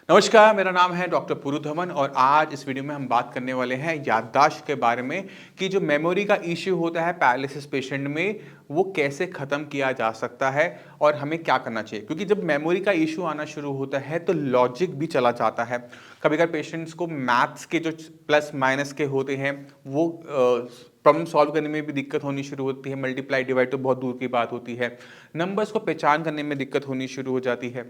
नमस्कार, मेरा नाम है डॉक्टर पुरु धवन और आज इस वीडियो में हम बात करने वाले हैं याददाश्त के बारे में कि जो मेमोरी का इश्यू होता है पैरालिसिस पेशेंट में वो कैसे ख़त्म किया जा सकता है और हमें क्या करना चाहिए। क्योंकि जब मेमोरी का इश्यू आना शुरू होता है तो लॉजिक भी चला जाता है। कभी-कभार पेशेंट्स को मैथ्स के जो प्लस माइनस के होते हैं वो प्रॉब्लम सॉल्व करने में भी दिक्कत होनी शुरू होती है। मल्टीप्लाई डिवाइड तो बहुत दूर की बात होती है। नंबर्स को पहचान करने में दिक्कत होनी शुरू हो जाती है।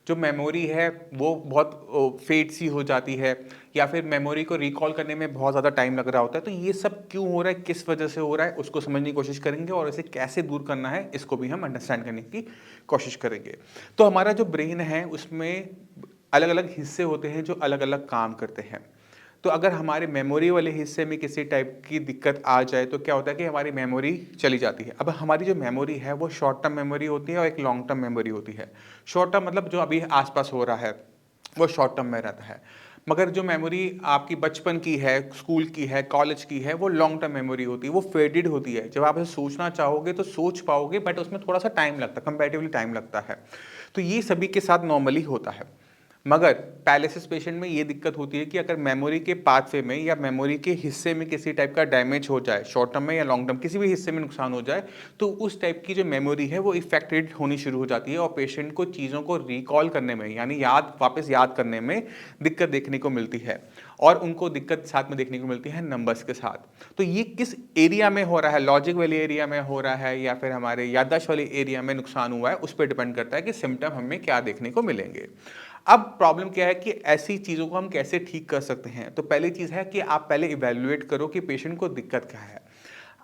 जो मेमोरी है वो बहुत फेड सी हो जाती है या फिर मेमोरी को रिकॉल करने में बहुत ज़्यादा टाइम लग रहा होता है। तो ये सब क्यों हो रहा है, किस वजह से हो रहा है, उसको समझने की कोशिश करेंगे और इसे कैसे दूर करना है इसको भी हम अंडरस्टैंड करने की कोशिश करेंगे। तो हमारा जो ब्रेन है उसमें अलग अलग हिस्से होते हैं जो अलग अलग काम करते हैं। तो अगर हमारे मेमोरी वाले हिस्से में किसी टाइप की दिक्कत आ जाए तो क्या होता है कि हमारी मेमोरी चली जाती है। अब हमारी जो मेमोरी है वो शॉर्ट टर्म मेमोरी होती है और एक लॉन्ग टर्म मेमोरी होती है। शॉर्ट टर्म मतलब जो अभी आसपास हो रहा है वो शॉर्ट टर्म में रहता है, मगर जो मेमोरी आपकी बचपन की है, स्कूल की है, कॉलेज की है, वो लॉन्ग टर्म मेमोरी होती है, वो फेडेड होती है। जब आप इसे सोचना चाहोगे तो सोच पाओगे, बट उसमें थोड़ा सा टाइम लगता है, कंपैरेटिवली टाइम लगता है। तो ये सभी के साथ नॉर्मली होता है। मगर पैरालिसिस पेशेंट में ये दिक्कत होती है कि अगर मेमोरी के पाथवे में या मेमोरी के हिस्से में किसी टाइप का डैमेज हो जाए, शॉर्ट टर्म में या लॉन्ग टर्म किसी भी हिस्से में नुकसान हो जाए, तो उस टाइप की जो मेमोरी है वो इफेक्टेड होनी शुरू हो जाती है और पेशेंट को चीज़ों को रिकॉल करने में यानी वापस याद करने में दिक्कत देखने को मिलती है। और उनको दिक्कत साथ में देखने को मिलती है नंबर्स के साथ। तो ये किस एरिया में हो रहा है, लॉजिक वाले एरिया में हो रहा है या फिर हमारे याददाश्त वाले एरिया में नुकसान हुआ है, उस पर डिपेंड करता है कि सिम्टम हमें क्या देखने को मिलेंगे। अब प्रॉब्लम क्या है कि ऐसी चीज़ों को हम कैसे ठीक कर सकते हैं। तो पहली चीज़ है कि आप पहले इवैल्यूएट करो कि पेशेंट को दिक्कत क्या है।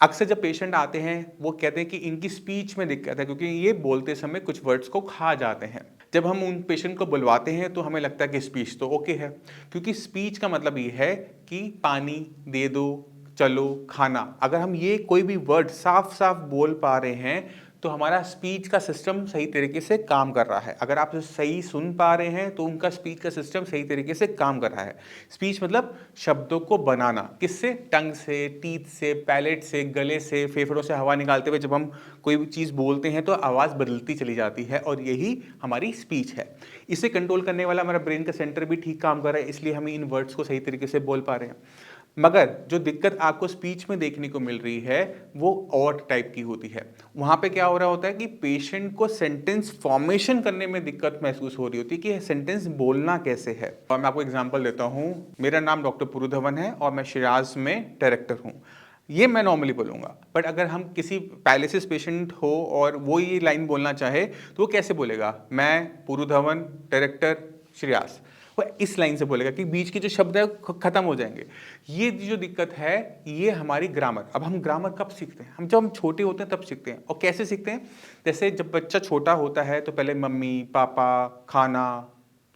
अक्सर जब पेशेंट आते हैं वो कहते हैं कि इनकी स्पीच में दिक्कत है, क्योंकि ये बोलते समय कुछ वर्ड्स को खा जाते हैं। जब हम उन पेशेंट को बुलवाते हैं तो हमें लगता है कि स्पीच तो ओके है, क्योंकि स्पीच का मतलब ये है कि पानी दे दो, चलो, खाना। अगर हम ये कोई भी वर्ड साफ साफ बोल पा रहे हैं तो हमारा स्पीच का सिस्टम सही तरीके से काम कर रहा है। अगर आप सही सुन पा रहे हैं तो उनका स्पीच का सिस्टम सही तरीके से काम कर रहा है। स्पीच मतलब शब्दों को बनाना, किससे? टंग से, टीथ से, पैलेट से, गले से, फेफड़ों से हवा निकालते हुए जब हम कोई भी चीज़ बोलते हैं तो आवाज़ बदलती चली जाती है और यही हमारी स्पीच है। इसे कंट्रोल करने वाला हमारा ब्रेन का सेंटर भी ठीक काम कर रहा है, इसलिए हम इन वर्ड्स को सही तरीके से बोल पा रहे हैं। मगर जो दिक्कत आपको स्पीच में देखने को मिल रही है वो और टाइप की होती है। वहाँ पे क्या हो रहा होता है कि पेशेंट को सेंटेंस फॉर्मेशन करने में दिक्कत महसूस हो रही होती है कि सेंटेंस बोलना कैसे है। और मैं आपको एग्जांपल देता हूँ। मेरा नाम डॉक्टर पुरु धवन है और मैं शिराज में डायरेक्टर हूँ। ये मैं नॉर्मली बोलूँगा, बट अगर हम किसी पैरालिसिस पेशेंट हो और वो ये लाइन बोलना चाहे तो वो कैसे बोलेगा? मैं पुरु धवन, डायरेक्टर, श्रेयास। वो इस लाइन से बोलेगा कि बीच के जो शब्द है खत्म हो जाएंगे। ये जो दिक्कत है ये हमारी ग्रामर। अब हम ग्रामर कब सीखते हैं? जब हम छोटे होते हैं तब सीखते हैं। और कैसे सीखते हैं? जैसे जब बच्चा छोटा होता है तो पहले मम्मी, पापा, खाना,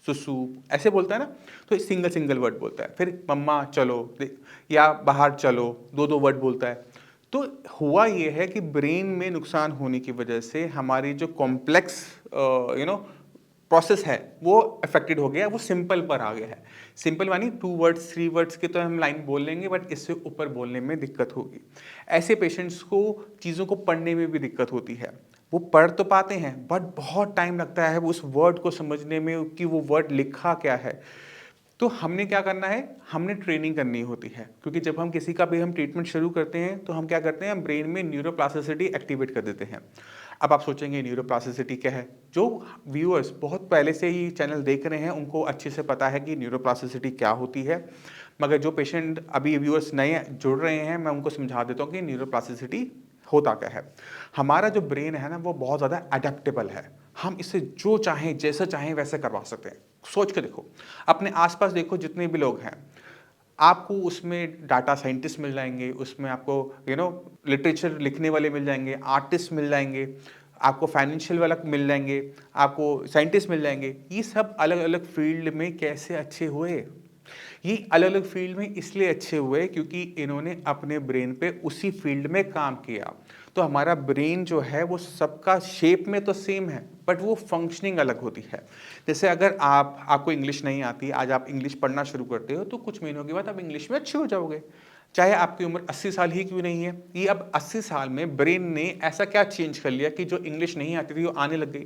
सुसु ऐसे बोलता है ना, तो सिंगल सिंगल वर्ड बोलता है। फिर मम्मा चलो या बाहर चलो, दो दो वर्ड बोलता है। तो हुआ ये है कि ब्रेन में नुकसान होने की वजह से हमारी जो कॉम्प्लेक्स प्रोसेस है वो अफेक्टेड हो गया, वो सिंपल पर आ गया है। सिंपल मानी 2 वर्ड्स 3 वर्ड्स के तो हम लाइन बोल लेंगे, बट इससे ऊपर बोलने में दिक्कत होगी। ऐसे पेशेंट्स को चीज़ों को पढ़ने में भी दिक्कत होती है। वो पढ़ तो पाते हैं बट बहुत टाइम लगता है उस वर्ड को समझने में कि वो वर्ड लिखा क्या है। तो हमने क्या करना है? हमने ट्रेनिंग करनी होती है, क्योंकि जब हम किसी का भी हम ट्रीटमेंट शुरू करते हैं तो हम क्या करते हैं? ब्रेन में न्यूरोप्लास्टिसिटी एक्टिवेट कर देते हैं। अब आप सोचेंगे न्यूरोप्लास्टिसिटी क्या है? जो व्यूअर्स बहुत पहले से ही चैनल देख रहे हैं उनको अच्छे से पता है कि न्यूरोप्लास्टिसिटी क्या होती है, मगर जो पेशेंट अभी व्यूअर्स नए जुड़ रहे हैं मैं उनको समझा देता हूँ कि न्यूरोप्लास्टिसिटी होता क्या है। हमारा जो ब्रेन है ना वो बहुत ज़्यादा अडेप्टेबल है। हम इससे जो चाहें जैसा चाहें वैसे करवा सकते हैं। सोच के देखो, अपने आसपास देखो, जितने भी लोग हैं आपको उसमें डाटा साइंटिस्ट मिल जाएंगे, उसमें आपको लिटरेचर लिखने वाले मिल जाएंगे, आर्टिस्ट मिल जाएंगे, आपको फाइनेंशियल वाला मिल जाएंगे, आपको साइंटिस्ट मिल जाएंगे। ये सब अलग अलग फील्ड में कैसे अच्छे हुए? ये अलग अलग फील्ड में इसलिए अच्छे हुए क्योंकि इन्होंने अपने ब्रेन पे उसी फील्ड में काम किया। तो हमारा ब्रेन जो है वो सबका शेप में तो सेम है बट वो फंक्शनिंग अलग होती है। जैसे अगर आपको इंग्लिश नहीं आती, आज आप इंग्लिश पढ़ना शुरू करते हो तो कुछ महीनों के बाद आप इंग्लिश में अच्छे हो जाओगे, चाहे आपकी उम्र 80 साल ही क्यों नहीं है। ये अब 80 साल में ब्रेन ने ऐसा क्या चेंज कर लिया कि जो इंग्लिश नहीं आती थी वो आने लग गई।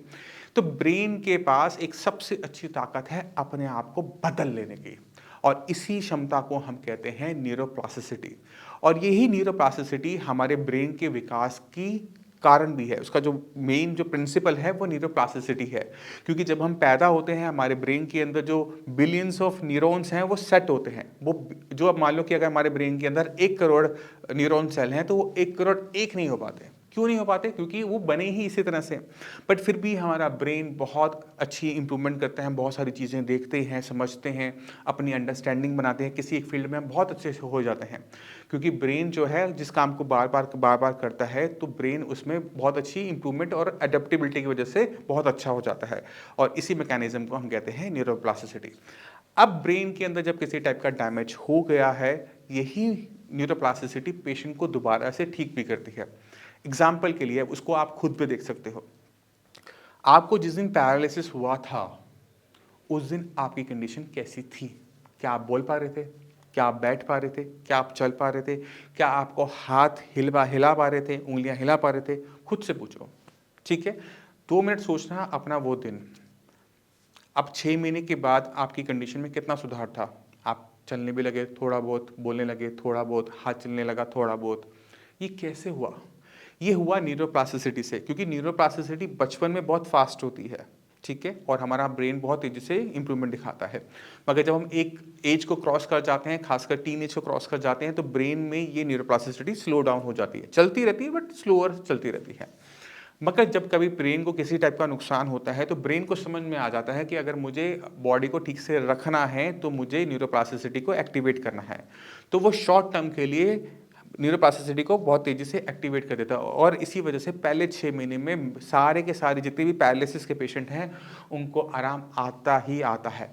तो ब्रेन के पास एक सबसे अच्छी ताकत है अपने आप को बदल लेने की, और इसी क्षमता को हम कहते हैं न्यूरोप्लास्टिसिटी। और यही न्यूरोप्लास्टिसिटी हमारे ब्रेन के विकास की कारण भी है। उसका जो मेन जो प्रिंसिपल है वो न्यूरोप्लास्टिसिटी है, क्योंकि जब हम पैदा होते हैं हमारे ब्रेन के अंदर जो बिलियंस ऑफ न्यूरॉन्स हैं वो सेट होते हैं। वो जो, अब मान लो कि अगर हमारे ब्रेन के अंदर 1 करोड़ न्यूरॉन सेल हैं तो वो 1 करोड़ एक नहीं हो पाते। क्यों नहीं हो पाते? क्योंकि वो बने ही इसी तरह से। बट फिर भी हमारा ब्रेन बहुत अच्छी इंप्रूवमेंट करता है, बहुत सारी चीज़ें देखते हैं, समझते हैं, अपनी अंडरस्टैंडिंग बनाते हैं, किसी एक फील्ड में हम बहुत अच्छे से हो जाते हैं। क्योंकि ब्रेन जो है जिस काम को बार बार करता है तो ब्रेन उसमें बहुत अच्छी इंप्रूवमेंट और अडेप्टेबिलिटी की वजह से बहुत अच्छा हो जाता है, और इसी मैकेनिज्म को हम कहते हैं न्यूरोप्लास्टिसिटी। अब ब्रेन के अंदर जब किसी टाइप का डैमेज हो गया है, यही न्यूरोप्लास्टिसिटी पेशेंट को दोबारा से ठीक भी करती है। एग्जाम्पल के लिए उसको आप खुद पे देख सकते हो। आपको जिस दिन पैरालिसिस हुआ था उस दिन आपकी कंडीशन कैसी थी? क्या आप बोल पा रहे थे? क्या आप बैठ पा रहे थे? क्या आप चल पा रहे थे? क्या आपको हाथ हिला पा रहे थे, उंगलियां हिला पा रहे थे? खुद से पूछो, ठीक है? 2 मिनट सोचना अपना वो दिन। अब 6 महीने के बाद आपकी कंडीशन में कितना सुधार था? आप चलने भी लगे थोड़ा बहुत, बोलने लगे थोड़ा बहुत, हाथ चलने लगा थोड़ा बहुत। ये कैसे हुआ? ये हुआ न्यूरोप्लास्टिसिटी से, क्योंकि न्यूरोप्लास्टिसिटी बचपन में बहुत फास्ट होती है, ठीक है, और हमारा ब्रेन बहुत तेजी से इंप्रूवमेंट दिखाता है। मगर जब हम एक एज को क्रॉस कर जाते हैं, खासकर टीन एज को क्रॉस कर जाते हैं, तो ब्रेन में ये न्यूरोप्लास्टिसिटी स्लो डाउन हो जाती है, चलती रहती है बट स्लोअर चलती रहती है। मगर जब कभी ब्रेन को किसी टाइप का नुकसान होता है तो ब्रेन को समझ में आ जाता है कि अगर मुझे बॉडी को ठीक से रखना है तो मुझे न्यूरोप्लास्टिसिटी को एक्टिवेट करना है। तो वो शॉर्ट टर्म के लिए न्यूरोप्लास्टिसिटी को बहुत तेजी से एक्टिवेट कर देता है, और इसी वजह से पहले 6 महीने में सारे के सारे जितने भी पैरालिसिस के पेशेंट हैं उनको आराम आता ही आता है।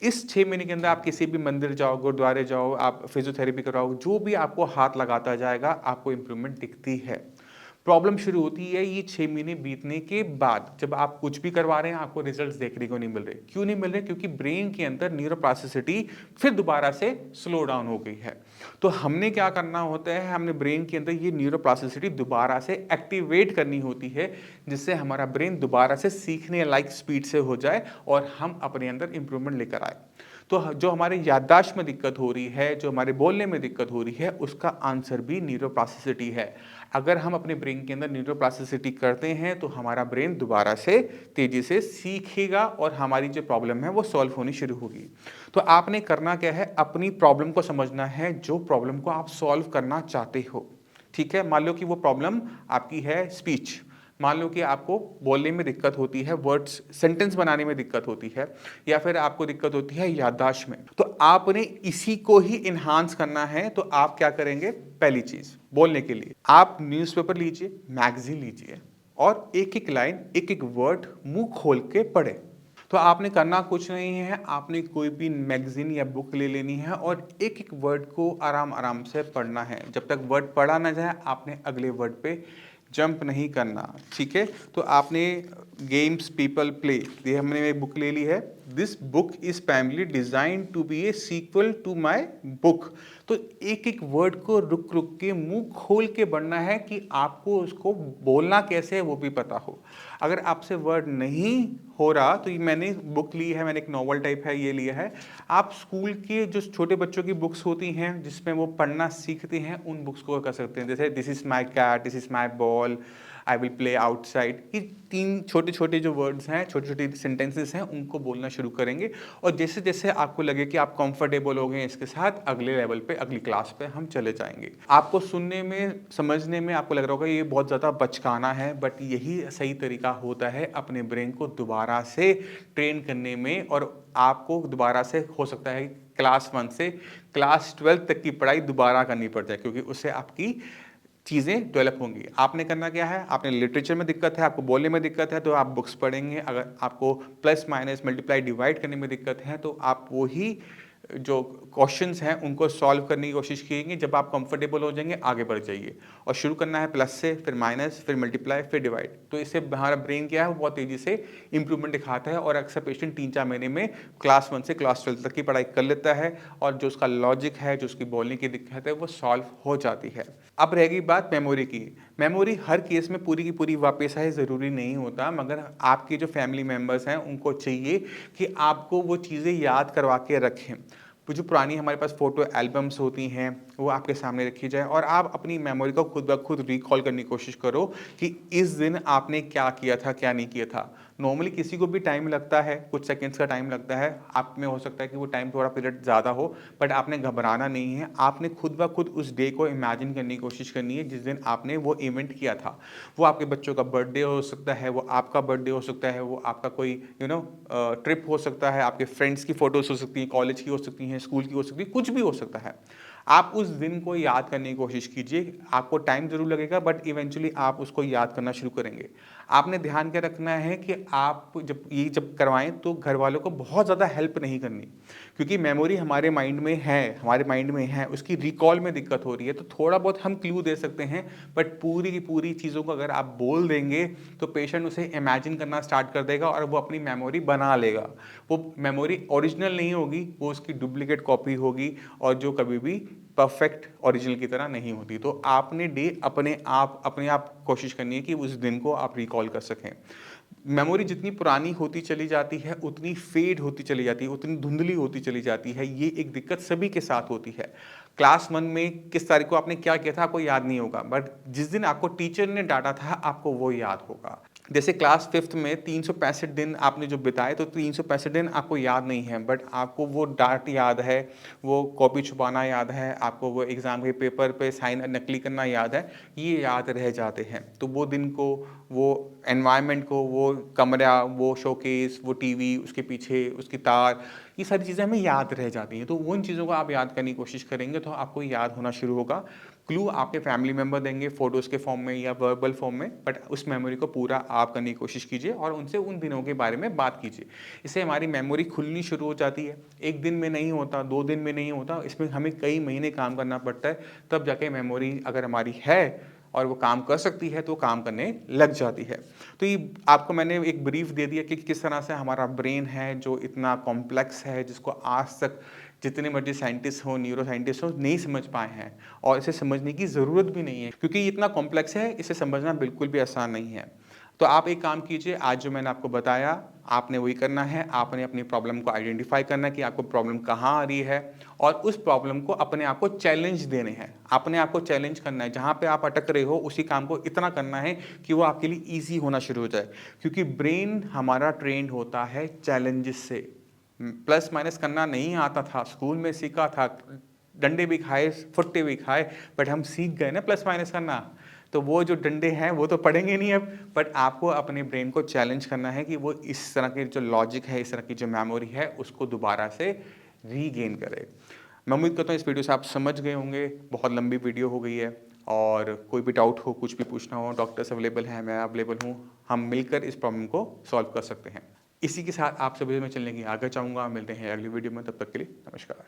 इस 6 महीने के अंदर आप किसी भी मंदिर जाओ, गुरुद्वारे जाओ, आप फिजियोथेरेपी कराओ, जो भी आपको हाथ लगाता जाएगा आपको इंप्रूवमेंट दिखती है। प्रॉब्लम शुरू होती है ये 6 महीने बीतने के बाद, जब आप कुछ भी करवा रहे हैं आपको रिजल्ट्स देखने को नहीं मिल रहे। क्यों नहीं मिल रहे? क्योंकि ब्रेन के अंदर न्यूरोप्लास्टिसिटी फिर दोबारा से स्लो डाउन हो गई है। तो हमने क्या करना होता है, हमने ब्रेन के अंदर ये न्यूरोप्लास्टिसिटी दोबारा से एक्टिवेट करनी होती है, जिससे हमारा ब्रेन दोबारा से सीखने लाइक स्पीड से हो जाए और हम अपने अंदर इंप्रूवमेंट लेकर आए। तो जो हमारे याददाश्त में दिक्कत हो रही है, जो हमारे बोलने में दिक्कत हो रही है, उसका आंसर भी न्यूरोप्लास्टिसिटी है। अगर हम अपने ब्रेन के अंदर न्यूरोप्लास्टिसिटी करते हैं तो हमारा ब्रेन दोबारा से तेजी से सीखेगा और हमारी जो प्रॉब्लम है वो सॉल्व होनी शुरू होगी। तो आपने करना क्या है, अपनी प्रॉब्लम को समझना है, जो प्रॉब्लम को आप सॉल्व करना चाहते हो, ठीक है। मान लो कि वो प्रॉब्लम आपकी है स्पीच, मान लो कि आपको बोलने में दिक्कत होती है, वर्ड्स सेंटेंस बनाने में दिक्कत होती है, या फिर आपको दिक्कत होती है याददाश्त में, तो आपने इसी को ही इन्हांस करना है। तो आप क्या करेंगे? पहली चीज, बोलने के लिए आप न्यूज़पेपर लीजिए, मैगजीन लीजिए, और एक एक लाइन, एक एक वर्ड मुंह खोल के पढ़े। तो आपने करना कुछ नहीं है, आपने कोई भी मैगजीन या बुक ले लेनी है और एक एक वर्ड को आराम आराम से पढ़ना है। जब तक वर्ड पढ़ा ना जाए आपने अगले वर्ड पे जंप नहीं करना, ठीक है। तो आपने गेम्स पीपल प्ले, ये हमने एक बुक ले ली है, this book is primarily design to be a sequel to my book. तो एक एक वर्ड को रुक रुक के मुंह खोल के पढ़ना है कि आपको उसको बोलना कैसे है वो भी पता हो। अगर आपसे वर्ड नहीं हो रहा तो ये मैंने बुक ली है, मैंने एक नॉवल टाइप है ये लिया है। आप स्कूल के जो छोटे बच्चों की बुक्स होती हैं जिसमें वो पढ़ना सीखते हैं, उन बुक्स को कर सकते हैं। जैसे this is my cat, this is my ball, I will play outside. ये 3 छोटे छोटे जो वर्ड्स हैं, छोटे छोटे सेंटेंसेस हैं, उनको बोलना शुरू करेंगे। और जैसे जैसे आपको लगे कि आप कंफर्टेबल हो गए इसके साथ, अगले लेवल पे, अगली क्लास पे हम चले जाएंगे। आपको सुनने में, समझने में आपको लग रहा होगा ये बहुत ज़्यादा बचकाना है, बट यही सही तरीका होता है अपने ब्रेन को दोबारा से ट्रेन करने में। और आपको दोबारा से हो सकता है क्लास 1 से क्लास 12 तक की पढ़ाई दोबारा करनी पड़ जाए, क्योंकि उससे आपकी चीज़ें डेवलप होंगी। आपने करना क्या है, आपने लिटरेचर में दिक्कत है, आपको बोलने में दिक्कत है, तो आप बुक्स पढ़ेंगे। अगर आपको प्लस माइनस मल्टीप्लाई डिवाइड करने में दिक्कत है तो आप वही जो क्वेश्चंस हैं उनको सॉल्व करने की कोशिश कीजिए। जब आप कंफर्टेबल हो जाएंगे आगे बढ़ जाइए, और शुरू करना है प्लस से, फिर माइनस, फिर मल्टीप्लाई, फिर डिवाइड। तो इससे हमारा ब्रेन क्या है, वो बहुत तेज़ी से इंप्रूवमेंट दिखाता है, और अक्सर पेशेंट 3-4 महीने में क्लास 1 से क्लास 12 तक की पढ़ाई कर लेता है, और जो उसका लॉजिक है, जो उसकी बोलने की दिक्कत है, वो सॉल्व हो जाती है। अब रहेगी बात मेमोरी की। मेमोरी हर केस में पूरी की पूरी वापस आए ज़रूरी नहीं होता, मगर आपके जो फैमिली मेंबर्स हैं उनको चाहिए कि आपको वो चीज़ें याद करवा के रखें। वो जो पुरानी हमारे पास फ़ोटो एल्बम्स होती हैं, वो आपके सामने रखी जाए और आप अपनी मेमोरी को खुद ब खुद रिकॉल करने की कोशिश करो कि इस दिन आपने क्या किया था, क्या नहीं किया था। नॉर्मली किसी को भी टाइम लगता है, कुछ सेकंड्स का टाइम लगता है, आप में हो सकता है कि वो टाइम थोड़ा पीरियड ज़्यादा हो, बट आपने घबराना नहीं है। आपने खुद ब खुद उस डे को इमेजिन करने की कोशिश करनी है जिस दिन आपने वो इवेंट किया था। वो आपके बच्चों का बर्थडे हो सकता है, वो आपका बर्थडे हो सकता है, वो आपका कोई ट्रिप हो सकता है, आपके फ्रेंड्स की फ़ोटोज़ हो सकती हैं, कॉलेज की हो सकती हैं, स्कूल की हो सकती है, कुछ भी हो सकता है। आप उस दिन को याद करने की कोशिश कीजिए। आपको टाइम ज़रूर लगेगा, बट इवेंचुअली आप उसको याद करना शुरू करेंगे। आपने ध्यान क्या रखना है कि आप जब करवाएँ तो घरवालों को बहुत ज़्यादा हेल्प नहीं करनी। क्योंकि मेमोरी हमारे माइंड में है, उसकी रिकॉल में दिक्कत हो रही है, तो थोड़ा बहुत हम क्लू दे सकते हैं, बट पूरी की पूरी चीज़ों को अगर आप बोल देंगे, तो पेशेंट उसे इमेजिन करना स्टार्ट कर देगा और वो अपनी मेमोरी बना लेगा। वो मेमोरी ओरिजिनल नहीं होगी, वो उसकी डुप्लीकेट कॉपी होगी और जो कभी भी परफेक्ट ओरिजिनल की तरह नहीं होती। तो आपने अपने आप कोशिश करनी है कि उस दिन को आप रिकॉल कर सकें। मेमोरी जितनी पुरानी होती चली जाती है, उतनी फेड होती चली जाती है, उतनी धुंधली होती चली जाती है। ये एक दिक्कत सभी के साथ होती है। क्लास 1 में किस तारीख को आपने क्या किया था, आपको याद नहीं होगा, बट जिस दिन आपको टीचर ने डाँटा था, आपको वो याद होगा। जैसे क्लास 5th में 365 दिन आपने जो बिताए, तो 365 दिन आपको याद नहीं है, बट आपको वो डाँट याद है, वो कॉपी छुपाना याद है, आपको वो एग्ज़ाम के पेपर पे साइन नकली करना याद है, ये याद रह जाते हैं। तो वो दिन को, वो एनवायरनमेंट को, वो कमरा, वो शोकेस, वो टीवी, उसके पीछे उसकी तार, ये सारी चीज़ें हमें याद रह जाती हैं। तो उन चीज़ों को आप याद करने की कोशिश करेंगे तो आपको याद होना शुरू होगा। क्लू आपके फैमिली मेंबर देंगे फ़ोटोज़ के फॉर्म में या वर्बल फॉर्म में, बट उस मेमोरी को पूरा आप करने की कोशिश कीजिए और उनसे उन दिनों के बारे में बात कीजिए। इससे हमारी मेमोरी खुलनी शुरू हो जाती है। 1 दिन में नहीं होता, 2 दिन में नहीं होता, इसमें हमें कई महीने काम करना पड़ता है, तब जाके मेमोरी अगर हमारी है और वो काम कर सकती है, तो काम करने लग जाती है। तो ये आपको मैंने एक ब्रीफ दे दिया कि किस तरह से हमारा ब्रेन है जो इतना कॉम्प्लेक्स है, जिसको आज तक जितने मर्ज़ी साइंटिस्ट हों, न्यूरो साइंटिस्ट हों, नहीं समझ पाए हैं और इसे समझने की ज़रूरत भी नहीं है क्योंकि ये इतना कॉम्प्लेक्स है, इसे समझना बिल्कुल भी आसान नहीं है। तो आप एक काम कीजिए, आज जो मैंने आपको बताया, आपने वही करना है। आपने अपनी प्रॉब्लम को आइडेंटिफ़ाई करना है कि आपको प्रॉब्लम कहाँ आ रही है और उस प्रॉब्लम को अपने आप को चैलेंज देने हैं। अपने आप को चैलेंज करना है, जहाँ पे आप अटक रहे हो, उसी काम को इतना करना है कि वो आपके लिए ईज़ी होना शुरू हो जाए। क्योंकि ब्रेन हमारा ट्रेन्ड होता है चैलेंजेस से। प्लस माइनस करना नहीं आता था, स्कूल में सीखा था, डंडे भी खाए, फुट्टे भी खाए, बट हम सीख गए ना प्लस माइनस करना। तो वो जो डंडे हैं वो तो पड़ेंगे नहीं अब, बट आपको अपने ब्रेन को चैलेंज करना है कि वो इस तरह के जो लॉजिक है, इस तरह की जो मेमोरी है, उसको दोबारा से रीगेन करे। मैं उम्मीद करता हूँ इस वीडियो से आप समझ गए होंगे। बहुत लंबी वीडियो हो गई है और कोई भी डाउट हो, कुछ भी पूछना हो, डॉक्टर्स अवेलेबल हैं, मैं अवेलेबल हूँ। हम मिलकर इस प्रॉब्लम को सॉल्व कर सकते हैं। इसी के साथ आप सभी मैं चलने की आगे चाहूँगा। मिलते हैं अगली वीडियो में, तब तक के लिए नमस्कार।